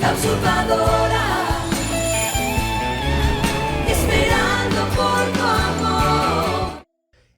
la usurpadora, esperando por tu amor.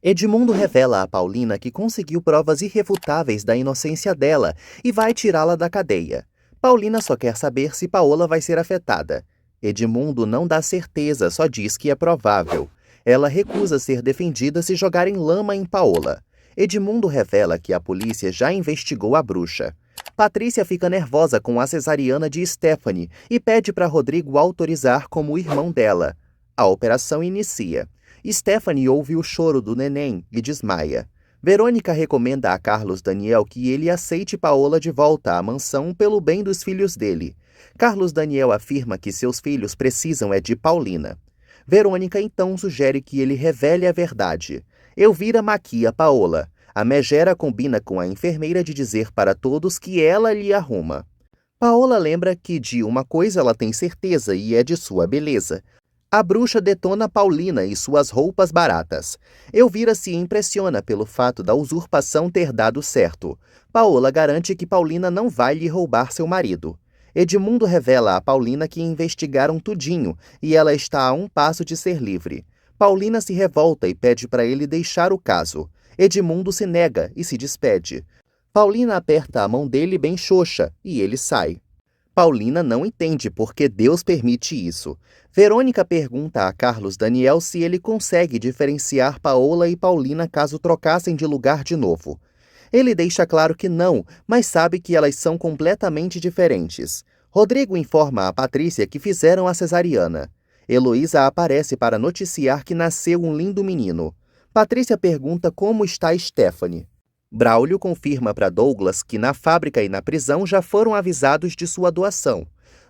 Edmundo revela a Paulina que conseguiu provas irrefutáveis da inocência dela e vai tirá-la da cadeia. Paulina só quer saber se Paola vai ser afetada. Edmundo não dá certeza, só diz que é provável. Ela recusa ser defendida se jogarem lama em Paola. Edmundo revela que a polícia já investigou a bruxa. Patrícia fica nervosa com a cesariana de Stephanie e pede para Rodrigo autorizar como o irmão dela. A operação inicia. Stephanie ouve o choro do neném e desmaia. Verônica recomenda a Carlos Daniel que ele aceite Paola de volta à mansão pelo bem dos filhos dele. Carlos Daniel afirma que seus filhos precisam de Paulina. Verônica então sugere que ele revele a verdade. Elvira maquia Paola. A megera combina com a enfermeira de dizer para todos que ela lhe arruma. Paola lembra que de uma coisa ela tem certeza e é de sua beleza. A bruxa detona Paulina e suas roupas baratas. Elvira se impressiona pelo fato da usurpação ter dado certo. Paola garante que Paulina não vai lhe roubar seu marido. Edmundo revela a Paulina que investigaram tudinho e ela está a um passo de ser livre. Paulina se revolta e pede para ele deixar o caso. Edmundo se nega e se despede. Paulina aperta a mão dele bem xoxa e ele sai. Paulina não entende por que Deus permite isso. Verônica pergunta a Carlos Daniel se ele consegue diferenciar Paola e Paulina caso trocassem de lugar de novo. Ele deixa claro que não, mas sabe que elas são completamente diferentes. Rodrigo informa a Patrícia que fizeram a cesariana. Heloísa aparece para noticiar que nasceu um lindo menino. Patrícia pergunta como está Stephanie. Braulio confirma para Douglas que na fábrica e na prisão já foram avisados de sua doação.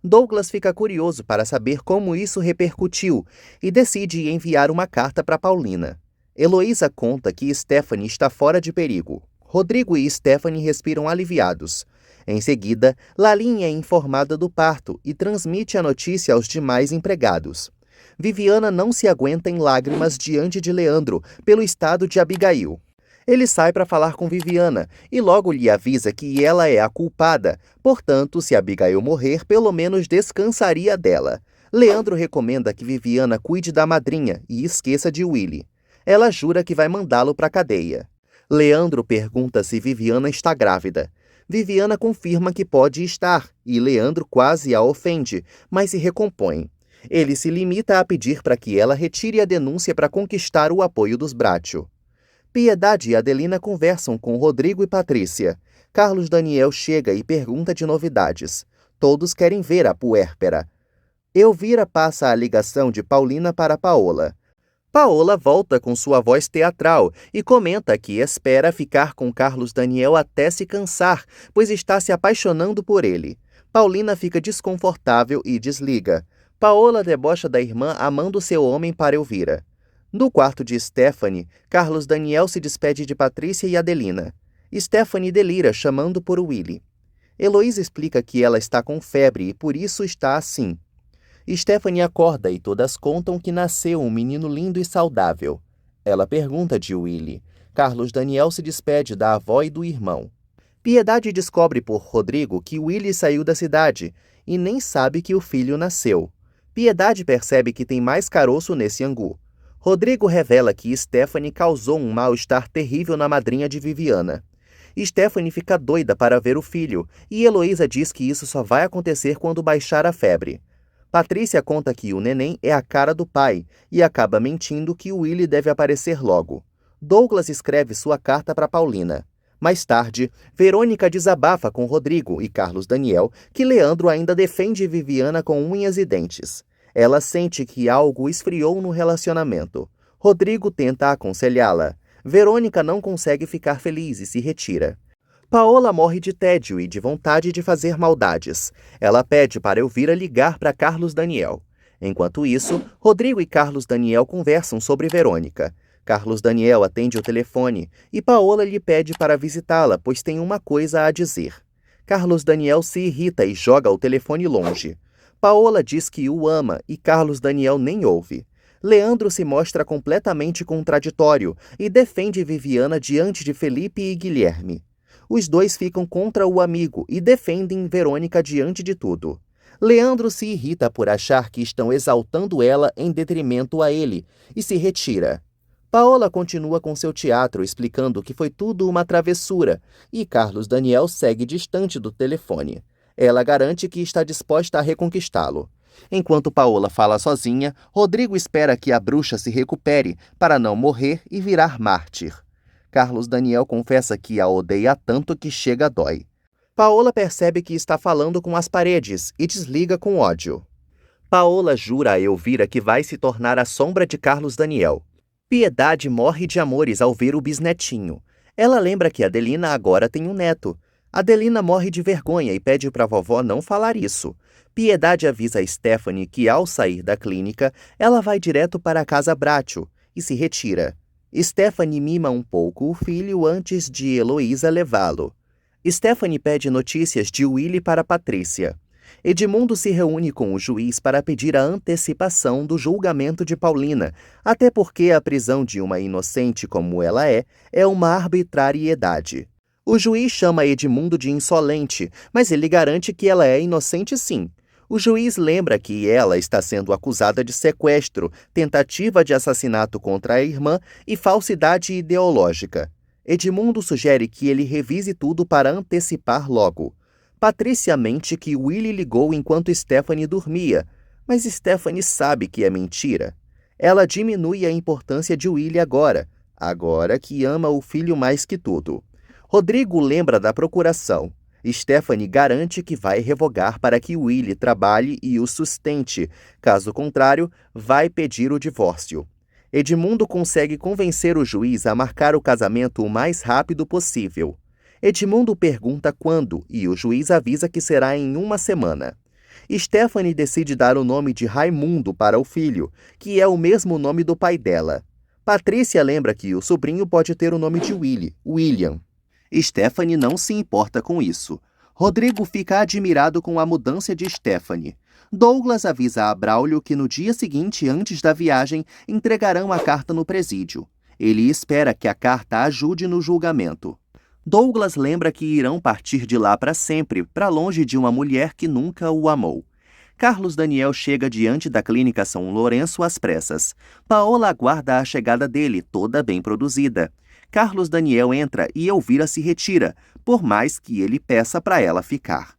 Douglas fica curioso para saber como isso repercutiu e decide enviar uma carta para Paulina. Heloísa conta que Stephanie está fora de perigo. Rodrigo e Stephanie respiram aliviados. Em seguida, Lalinha é informada do parto e transmite a notícia aos demais empregados. Viviana não se aguenta em lágrimas diante de Leandro pelo estado de Abigail. Ele sai para falar com Viviana e logo lhe avisa que ela é a culpada, portanto, se Abigail morrer, pelo menos descansaria dela. Leandro recomenda que Viviana cuide da madrinha e esqueça de Willy. Ela jura que vai mandá-lo para a cadeia. Leandro pergunta se Viviana está grávida. Viviana confirma que pode estar e Leandro quase a ofende, mas se recompõe. Ele se limita a pedir para que ela retire a denúncia para conquistar o apoio dos Bracho. Piedade e Adelina conversam com Rodrigo e Patrícia. Carlos Daniel chega e pergunta de novidades. Todos querem ver a puérpera. Elvira passa a ligação de Paulina para Paola. Paola volta com sua voz teatral e comenta que espera ficar com Carlos Daniel até se cansar, pois está se apaixonando por ele. Paulina fica desconfortável e desliga. Paola debocha da irmã amando seu homem para Elvira. No quarto de Stephanie, Carlos Daniel se despede de Patrícia e Adelina. Stephanie delira, chamando por Willy. Heloísa explica que ela está com febre e por isso está assim. Stephanie acorda e todas contam que nasceu um menino lindo e saudável. Ela pergunta de Willy. Carlos Daniel se despede da avó e do irmão. Piedade descobre por Rodrigo que Willy saiu da cidade e nem sabe que o filho nasceu. Piedade percebe que tem mais caroço nesse angu. Rodrigo revela que Stephanie causou um mal-estar terrível na madrinha de Viviana. Stephanie fica doida para ver o filho e Heloísa diz que isso só vai acontecer quando baixar a febre. Patrícia conta que o neném é a cara do pai e acaba mentindo que o Willy deve aparecer logo. Douglas escreve sua carta para Paulina. Mais tarde, Verônica desabafa com Rodrigo e Carlos Daniel que Leandro ainda defende Viviana com unhas e dentes. Ela sente que algo esfriou no relacionamento. Rodrigo tenta aconselhá-la. Verônica não consegue ficar feliz e se retira. Paola morre de tédio e de vontade de fazer maldades. Ela pede para Elvira ligar para Carlos Daniel. Enquanto isso, Rodrigo e Carlos Daniel conversam sobre Verônica. Carlos Daniel atende o telefone e Paola lhe pede para visitá-la, pois tem uma coisa a dizer. Carlos Daniel se irrita e joga o telefone longe. Paola diz que o ama e Carlos Daniel nem ouve. Leandro se mostra completamente contraditório e defende Viviana diante de Felipe e Guilherme. Os dois ficam contra o amigo e defendem Verônica diante de tudo. Leandro se irrita por achar que estão exaltando ela em detrimento a ele e se retira. Paola continua com seu teatro explicando que foi tudo uma travessura e Carlos Daniel segue distante do telefone. Ela garante que está disposta a reconquistá-lo. Enquanto Paola fala sozinha, Rodrigo espera que a bruxa se recupere para não morrer e virar mártir. Carlos Daniel confessa que a odeia tanto que chega a dói. Paola percebe que está falando com as paredes e desliga com ódio. Paola jura a Elvira que vai se tornar a sombra de Carlos Daniel. Piedade morre de amores ao ver o bisnetinho. Ela lembra que Adelina agora tem um neto. Adelina morre de vergonha e pede para a vovó não falar isso. Piedade avisa a Stephanie que, ao sair da clínica, ela vai direto para a casa Bratio e se retira. Stephanie mima um pouco o filho antes de Heloísa levá-lo. Stephanie pede notícias de Willy para Patrícia. Edmundo se reúne com o juiz para pedir a antecipação do julgamento de Paulina, até porque a prisão de uma inocente como ela é uma arbitrariedade. O juiz chama Edmundo de insolente, mas ele garante que ela é inocente sim. O juiz lembra que ela está sendo acusada de sequestro, tentativa de assassinato contra a irmã e falsidade ideológica. Edmundo sugere que ele revise tudo para antecipar logo. Patrícia mente que Willy ligou enquanto Stephanie dormia, mas Stephanie sabe que é mentira. Ela diminui a importância de Willy agora que ama o filho mais que tudo. Rodrigo lembra da procuração. Stephanie garante que vai revogar para que Willy trabalhe e o sustente. Caso contrário, vai pedir o divórcio. Edmundo consegue convencer o juiz a marcar o casamento o mais rápido possível. Edmundo pergunta quando e o juiz avisa que será em uma semana. Stephanie decide dar o nome de Raimundo para o filho, que é o mesmo nome do pai dela. Patrícia lembra que o sobrinho pode ter o nome de William. Stephanie não se importa com isso. Rodrigo fica admirado com a mudança de Stephanie. Douglas avisa a Braulio que no dia seguinte, antes da viagem, entregarão a carta no presídio. Ele espera que a carta ajude no julgamento. Douglas lembra que irão partir de lá para sempre, para longe de uma mulher que nunca o amou. Carlos Daniel chega diante da clínica São Lourenço às pressas. Paola aguarda a chegada dele, toda bem produzida. Carlos Daniel entra e Elvira se retira, por mais que ele peça para ela ficar.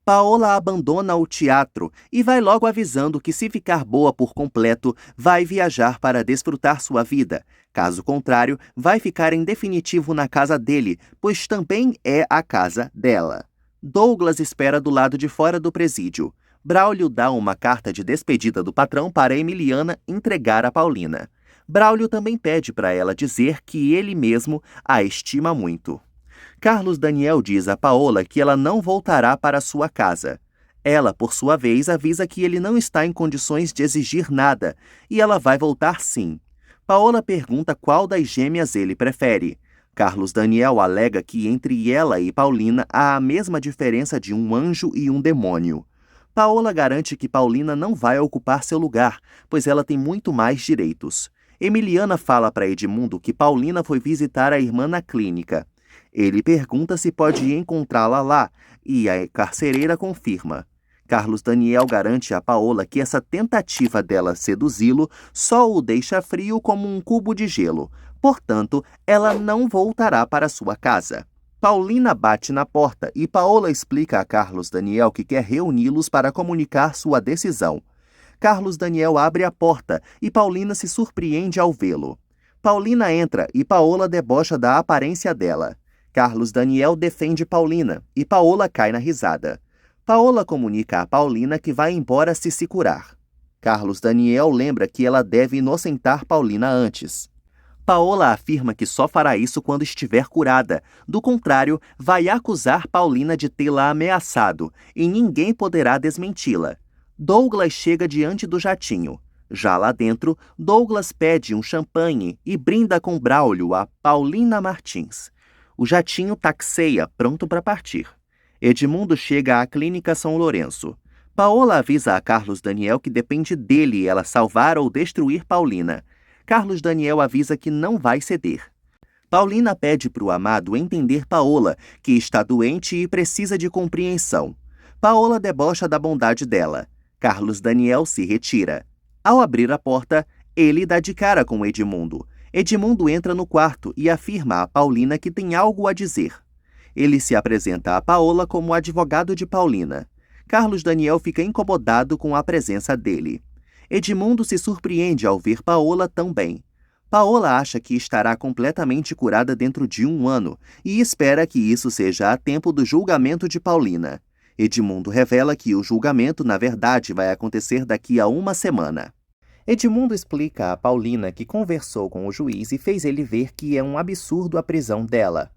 Paola abandona o teatro e vai logo avisando que se ficar boa por completo, vai viajar para desfrutar sua vida. Caso contrário, vai ficar em definitivo na casa dele, pois também é a casa dela. Douglas espera do lado de fora do presídio. Braulio dá uma carta de despedida do patrão para Emiliana entregar a Paulina. Braulio também pede para ela dizer que ele mesmo a estima muito. Carlos Daniel diz a Paola que ela não voltará para sua casa. Ela, por sua vez, avisa que ele não está em condições de exigir nada, e ela vai voltar sim. Paola pergunta qual das gêmeas ele prefere. Carlos Daniel alega que entre ela e Paulina há a mesma diferença de um anjo e um demônio. Paola garante que Paulina não vai ocupar seu lugar, pois ela tem muito mais direitos. Emiliana fala para Edmundo que Paulina foi visitar a irmã na clínica. Ele pergunta se pode encontrá-la lá, e a carcereira confirma. Carlos Daniel garante a Paola que essa tentativa dela seduzi-lo só o deixa frio como um cubo de gelo. Portanto, ela não voltará para sua casa. Paulina bate na porta e Paola explica a Carlos Daniel que quer reuni-los para comunicar sua decisão. Carlos Daniel abre a porta e Paulina se surpreende ao vê-lo. Paulina entra e Paola debocha da aparência dela. Carlos Daniel defende Paulina e Paola cai na risada. Paola comunica a Paulina que vai embora se curar. Carlos Daniel lembra que ela deve inocentar Paulina antes. Paola afirma que só fará isso quando estiver curada. Do contrário, vai acusar Paulina de tê-la ameaçado e ninguém poderá desmenti-la. Douglas chega diante do jatinho. Já lá dentro, Douglas pede um champanhe e brinda com Braulio a Paulina Martins. O jatinho taxeia, pronto para partir. Edmundo chega à clínica São Lourenço. Paola avisa a Carlos Daniel que depende dele ela salvar ou destruir Paulina. Carlos Daniel avisa que não vai ceder. Paulina pede para o amado entender Paola, que está doente e precisa de compreensão. Paola debocha da bondade dela. Carlos Daniel se retira. Ao abrir a porta, ele dá de cara com Edmundo. Edmundo entra no quarto e afirma a Paulina que tem algo a dizer. Ele se apresenta a Paola como advogado de Paulina. Carlos Daniel fica incomodado com a presença dele. Edmundo se surpreende ao ver Paola tão bem. Paola acha que estará completamente curada dentro de 1 ano e espera que isso seja a tempo do julgamento de Paulina. Edmundo revela que o julgamento, na verdade, vai acontecer daqui a 1 semana. Edmundo explica a Paulina que conversou com o juiz e fez ele ver que é um absurdo a prisão dela.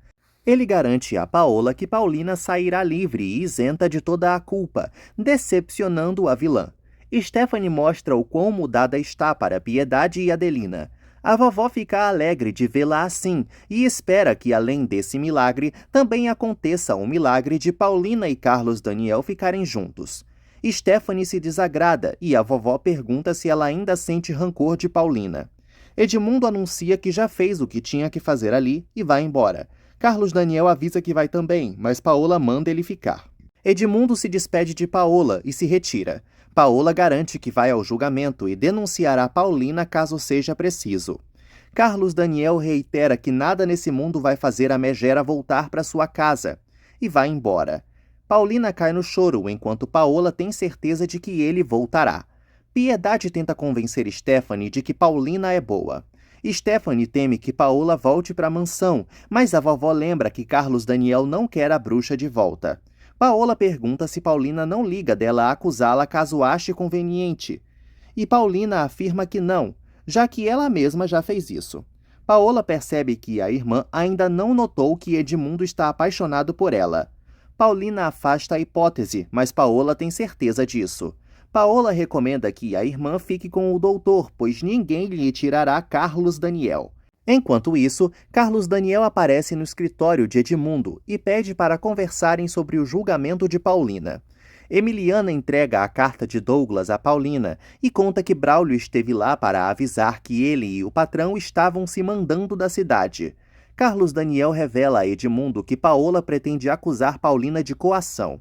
Ele garante a Paola que Paulina sairá livre e isenta de toda a culpa, decepcionando a vilã. Stephanie mostra o quão mudada está para Piedade e Adelina. A vovó fica alegre de vê-la assim e espera que, além desse milagre, também aconteça um milagre de Paulina e Carlos Daniel ficarem juntos. Stephanie se desagrada e a vovó pergunta se ela ainda sente rancor de Paulina. Edmundo anuncia que já fez o que tinha que fazer ali e vai embora. Carlos Daniel avisa que vai também, mas Paola manda ele ficar. Edmundo se despede de Paola e se retira. Paola garante que vai ao julgamento e denunciará Paulina caso seja preciso. Carlos Daniel reitera que nada nesse mundo vai fazer a megera voltar para sua casa e vai embora. Paulina cai no choro enquanto Paola tem certeza de que ele voltará. Piedade tenta convencer Stephanie de que Paulina é boa. Stephanie teme que Paola volte para a mansão, mas a vovó lembra que Carlos Daniel não quer a bruxa de volta. Paola pergunta se Paulina não liga dela acusá-la caso ache conveniente. E Paulina afirma que não, já que ela mesma já fez isso. Paola percebe que a irmã ainda não notou que Edmundo está apaixonado por ela. Paulina afasta a hipótese, mas Paola tem certeza disso. Paola recomenda que a irmã fique com o doutor, pois ninguém lhe tirará Carlos Daniel. Enquanto isso, Carlos Daniel aparece no escritório de Edmundo e pede para conversarem sobre o julgamento de Paulina. Emiliana entrega a carta de Douglas a Paulina e conta que Braulio esteve lá para avisar que ele e o patrão estavam se mandando da cidade. Carlos Daniel revela a Edmundo que Paola pretende acusar Paulina de coação.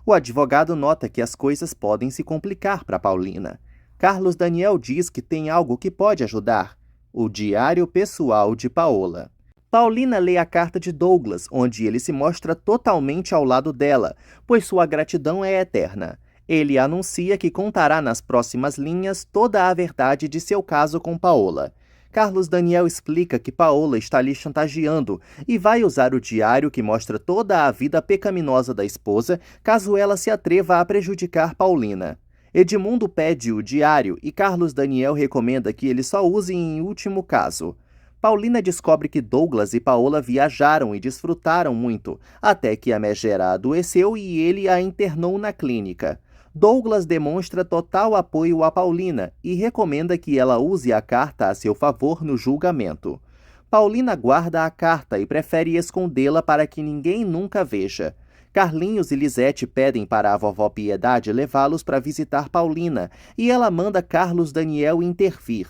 O advogado nota que as coisas podem se complicar para Paulina. Carlos Daniel diz que tem algo que pode ajudar: o diário pessoal de Paola. Paulina lê a carta de Douglas, onde ele se mostra totalmente ao lado dela, pois sua gratidão é eterna. Ele anuncia que contará nas próximas linhas toda a verdade de seu caso com Paola. Carlos Daniel explica que Paola está lhe chantageando e vai usar o diário que mostra toda a vida pecaminosa da esposa, caso ela se atreva a prejudicar Paulina. Edmundo pede o diário e Carlos Daniel recomenda que ele só use em último caso. Paulina descobre que Douglas e Paola viajaram e desfrutaram muito, até que a megera adoeceu e ele a internou na clínica. Douglas demonstra total apoio a Paulina e recomenda que ela use a carta a seu favor no julgamento. Paulina guarda a carta e prefere escondê-la para que ninguém nunca veja. Carlinhos e Lisete pedem para a vovó Piedade levá-los para visitar Paulina e ela manda Carlos Daniel intervir.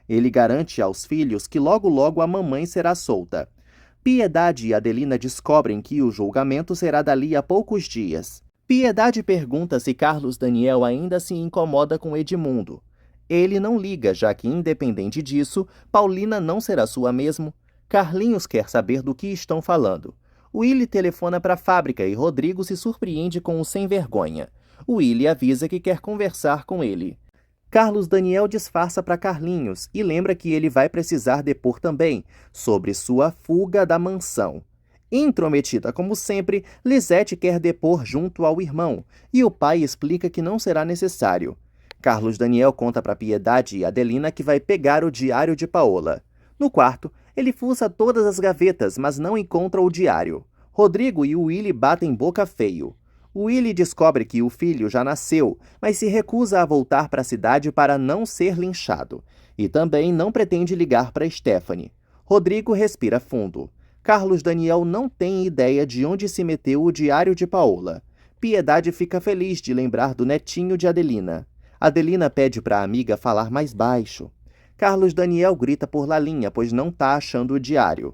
Ele garante aos filhos que logo logo a mamãe será solta. Piedade e Adelina descobrem que o julgamento será dali a poucos dias. Piedade pergunta se Carlos Daniel ainda se incomoda com Edmundo. Ele não liga, já que, independente disso, Paulina não será sua mesmo. Carlinhos quer saber do que estão falando. Willy telefona para a fábrica e Rodrigo se surpreende com o sem-vergonha. Willy avisa que quer conversar com ele. Carlos Daniel disfarça para Carlinhos e lembra que ele vai precisar depor também sobre sua fuga da mansão. Intrometida como sempre, Lisete quer depor junto ao irmão e o pai explica que não será necessário. Carlos Daniel conta para Piedade e Adelina que vai pegar o diário de Paola. No quarto, ele fuça todas as gavetas, mas não encontra o diário. Rodrigo e Willy batem boca feio. Willy descobre que o filho já nasceu, mas se recusa a voltar para a cidade para não ser linchado. E também não pretende ligar para Stephanie. Rodrigo respira fundo. Carlos Daniel não tem ideia de onde se meteu o diário de Paola. Piedade fica feliz de lembrar do netinho de Adelina. Adelina pede para a amiga falar mais baixo. Carlos Daniel grita por Lalinha, pois não está achando o diário.